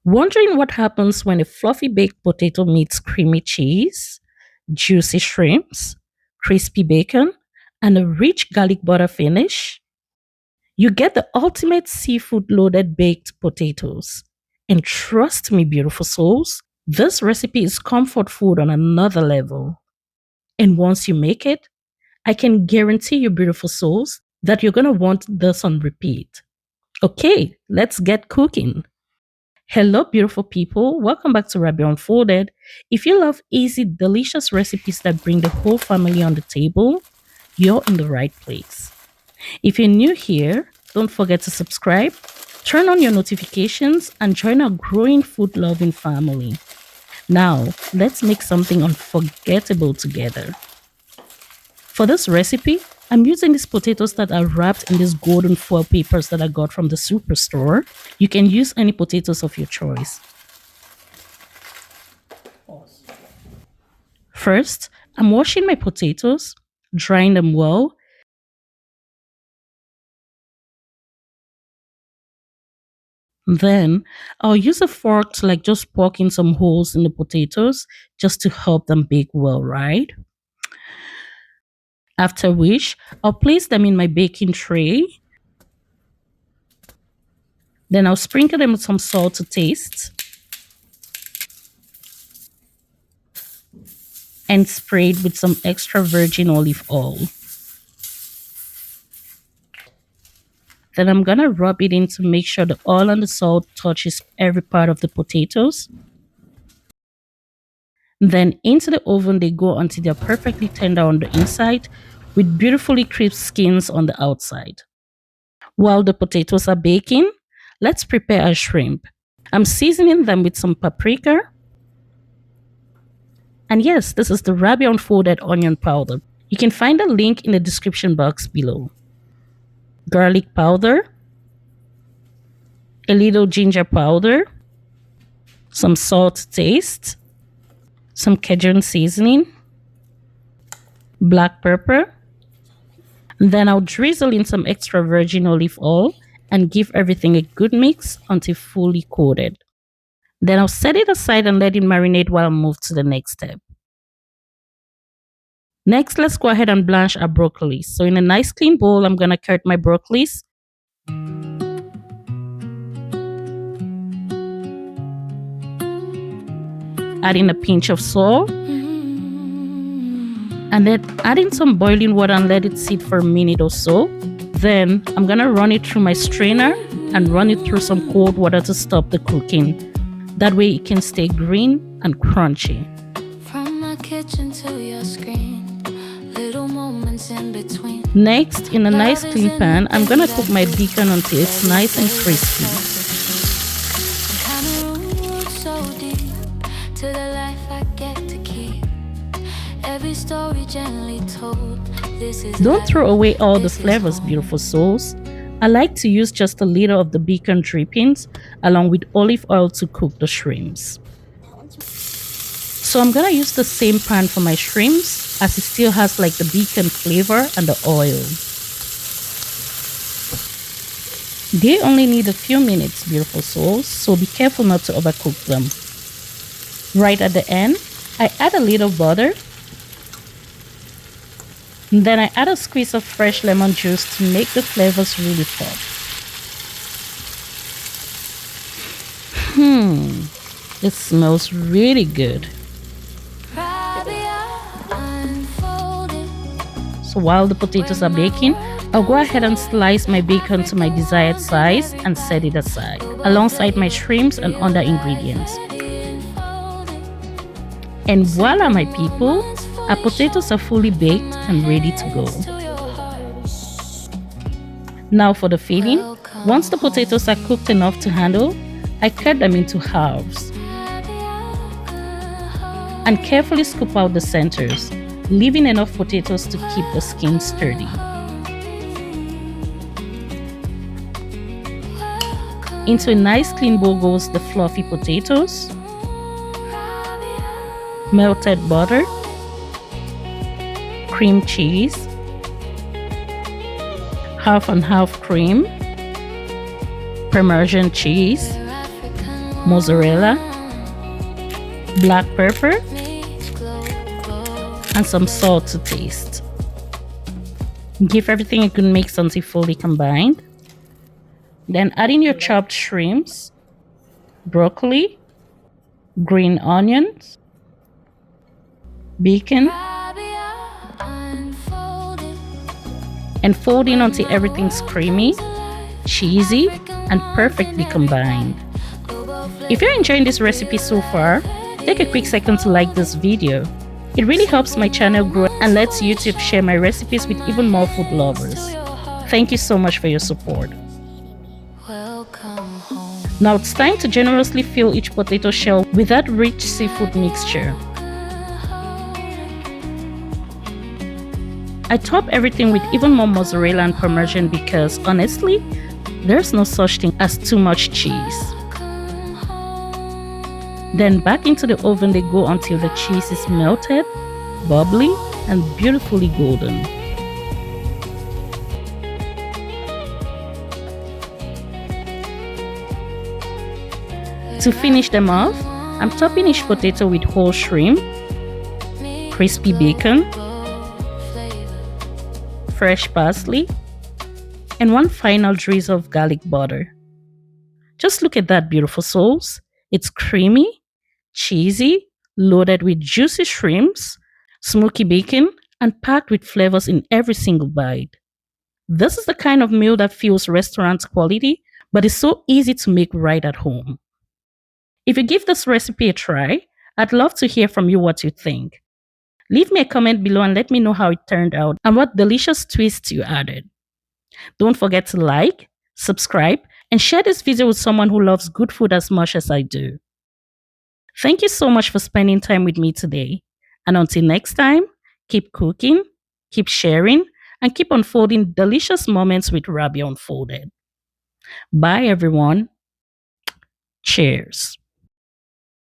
Wondering what happens when a fluffy baked potato meets creamy cheese, juicy shrimps, crispy bacon, and a rich garlic butter finish? You get the ultimate seafood loaded baked potatoes. And trust me, beautiful souls, this recipe is comfort food on another level. And once you make it, I can guarantee you, beautiful souls, that you're going to want this on repeat. Okay, let's get cooking. Hello, beautiful people. Welcome back to Rabia Unfolded. If you love easy, delicious recipes that bring the whole family on the table, you're in the right place. If you're new here, don't forget to subscribe, turn on your notifications, and join our growing food loving family. Now, let's make something unforgettable together. For this recipe, I'm using these potatoes that are wrapped in these golden foil papers that I got from the superstore. You can use any potatoes of your choice. First, I'm washing my potatoes, drying them well. Then I'll use a fork to just poke in some holes in the potatoes just to help them bake well, right? After which, I'll place them in my baking tray. Then I'll sprinkle them with some salt to taste. And spray it with some extra virgin olive oil. Then I'm gonna rub it in to make sure the oil and the salt touches every part of the potatoes. Then into the oven they go until they're perfectly tender on the inside with beautifully crisp skins on the outside. While the potatoes are baking, let's prepare our shrimp. I'm seasoning them with some paprika. And yes, this is the Rabia Unfolded onion powder. You can find a link in the description box below. Garlic powder, a little ginger powder, some salt to taste, some Cajun seasoning, black pepper. Then I'll drizzle in some extra virgin olive oil and give everything a good mix until fully coated. Then I'll set it aside and let it marinate while I move to the next step. Next, let's go ahead and blanch our broccoli. So in a nice clean bowl, I'm going to cut my broccolis. Add in a pinch of salt. And then add in some boiling water and let it sit for a minute or so. Then I'm going to run it through my strainer and run it through some cold water to stop the cooking. That way it can stay green and crunchy. From my kitchen to your screen. In between. Next, in a nice clean pan, I'm gonna cook my bacon until it's nice and crispy. Don't throw away all the flavors, beautiful souls. I like to use just a little of the bacon drippings along with olive oil to cook the shrimps. So I'm gonna use the same pan for my shrimps as it still has the bacon flavor and the oil. They only need a few minutes, beautiful souls, so be careful not to overcook them. Right at the end, I add a little butter. And then I add a squeeze of fresh lemon juice to make the flavors really pop. It smells really good. So while the potatoes are baking, I'll go ahead and slice my bacon to my desired size and set it aside, alongside my shrimps and other ingredients. And voila, my people, our potatoes are fully baked and ready to go. Now for the filling, once the potatoes are cooked enough to handle, I cut them into halves and carefully scoop out the centers, leaving enough potatoes to keep the skin sturdy. Into a nice clean bowl goes the fluffy potatoes, melted butter, cream cheese, half and half cream, Parmesan cheese, mozzarella, black pepper, and some salt to taste. Give everything a good mix until fully combined. Then add in your chopped shrimps, broccoli, green onions, bacon, and fold in until everything's creamy, cheesy, and perfectly combined. If you're enjoying this recipe so far, take a quick second to like this video. It really helps my channel grow and lets YouTube share my recipes with even more food lovers. Thank you so much for your support. Now it's time to generously fill each potato shell with that rich seafood mixture. I top everything with even more mozzarella and Parmesan because, honestly, there's no such thing as too much cheese. Then back into the oven they go until the cheese is melted, bubbly, and beautifully golden. To finish them off, I'm topping each potato with whole shrimp, crispy bacon, fresh parsley, and one final drizzle of garlic butter. Just look at that, beautiful souls. It's creamy, cheesy, loaded with juicy shrimps, smoky bacon, and packed with flavors in every single bite. This is the kind of meal that feels restaurant quality, but is so easy to make right at home. If you give this recipe a try, I'd love to hear from you what you think. Leave me a comment below and let me know how it turned out and what delicious twists you added. Don't forget to like, subscribe, and share this video with someone who loves good food as much as I do. Thank you so much for spending time with me today. And until next time, keep cooking, keep sharing, and keep unfolding delicious moments with Rabia Unfolded. Bye, everyone. Cheers.